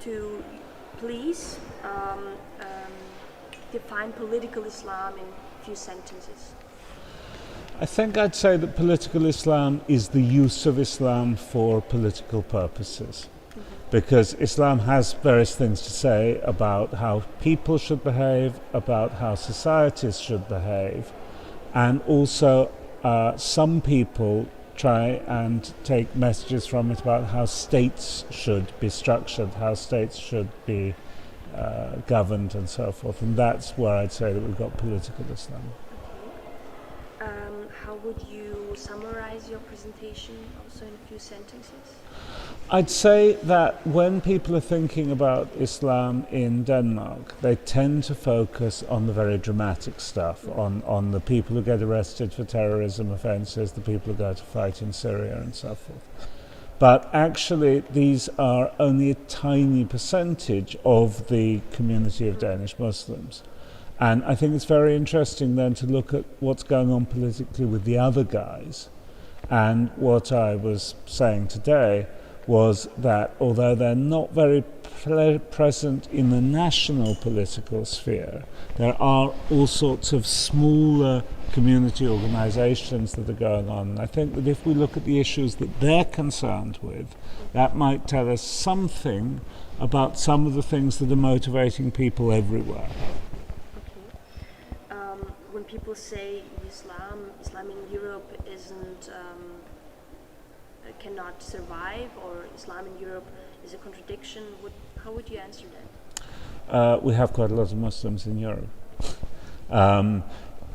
To please define political Islam in a few sentences. I think I'd say that political Islam is the use of Islam for political purposes. Because Islam has various things to say about how people should behave, about how societies should behave, and also some people try and take messages from it about how states should be structured, how states should be governed and so forth. And that's where I'd say that we've got political Islam. Okay. How would you summarize your presentation also in a few sentences? I'd say that when people are thinking about Islam in Denmark, they tend to focus on the very dramatic stuff, on the people who get arrested for terrorism offences, the people who go to fight in Syria and so forth. But actually these are only a tiny percentage of the community of Danish Muslims. And I think it's very interesting then to look at what's going on politically with the other guys. And what I was saying today was that although they're not very present in the national political sphere, there are all sorts of smaller community organizations that are going on. And I think that if we look at the issues that they're concerned with, that might tell us something about some of the things that are motivating people everywhere. Okay. When people say Islam in Europe cannot survive, or Islam in Europe is a contradiction, how would you answer that? We have quite a lot of Muslims in Europe.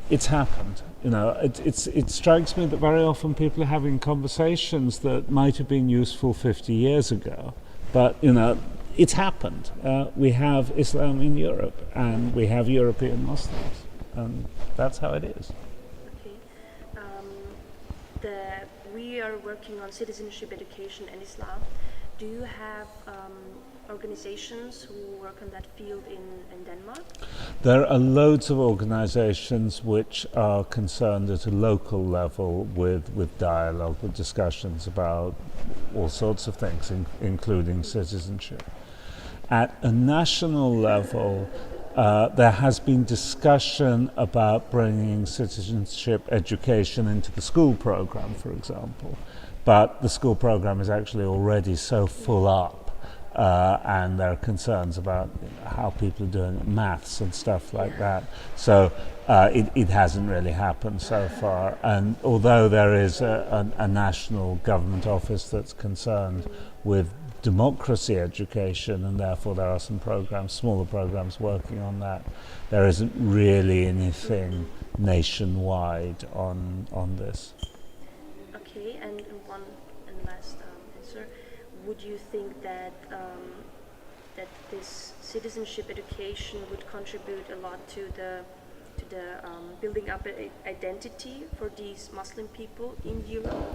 It's happened. It strikes me that very often people are having conversations that might have been useful 50 years ago, but it's happened. We have Islam in Europe, and we have European Muslims, and that's how it is. Okay. We are working on citizenship, education, and Islam. Do you have organizations who work on that field in Denmark? There are loads of organizations which are concerned at a local level with dialogue, with discussions about all sorts of things, including citizenship. At a national level, there has been discussion about bringing citizenship education into the school program, for example. But the school program is actually already so full up, and there are concerns about how people are doing maths and stuff like that. So it hasn't really happened so far. And although there is a national government office that's concerned with democracy education, and therefore there are some programs, smaller programs working on that, there isn't really anything nationwide on this. Okay, and one last answer. Would you think that that this citizenship education would contribute a lot to the building up an identity for these Muslim people in Europe?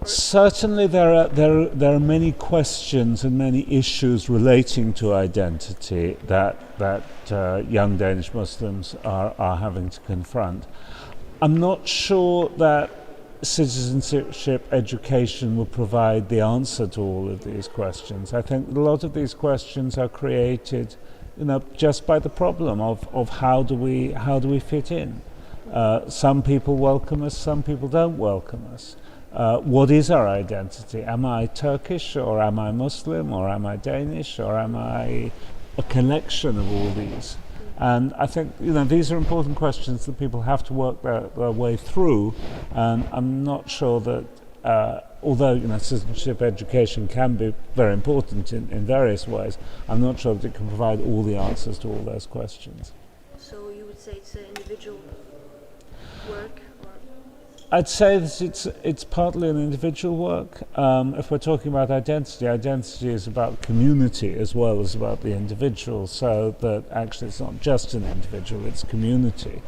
Certainly there are many questions and many issues relating to identity that young Danish Muslims are having to confront. I'm not sure that citizenship education will provide the answer to all of these questions. I think a lot of these questions are created, just by the problem of how do we fit in. Some people welcome us, some people don't welcome us. What is our identity? Am I Turkish, or am I Muslim, or am I Danish, or am I a collection of all these? And I think these are important questions that people have to work their way through. And I'm not sure that, although citizenship education can be very important in various ways, I'm not sure that it can provide all the answers to all those questions. So you would say it's an individual work? I'd say that it's partly an individual work. If we're talking about identity is about community as well as about the individual, so that actually it's not just an individual, it's community.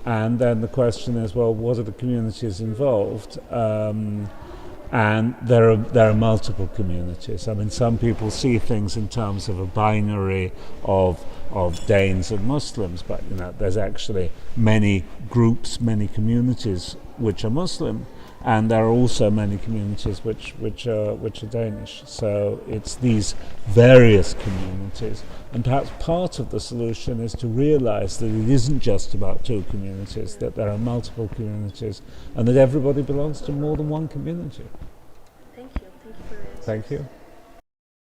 And then the question is, well, what are the communities involved? And there are multiple communities. I mean, some people see things in terms of a binary of Danes and Muslims, but there's actually many groups, many communities which are Muslim, and there are also many communities which are Danish. So it's these various communities, and perhaps part of the solution is to realize that it isn't just about two communities, that there are multiple communities, and that everybody belongs to more than one community. Thank you for your answers. Thank you.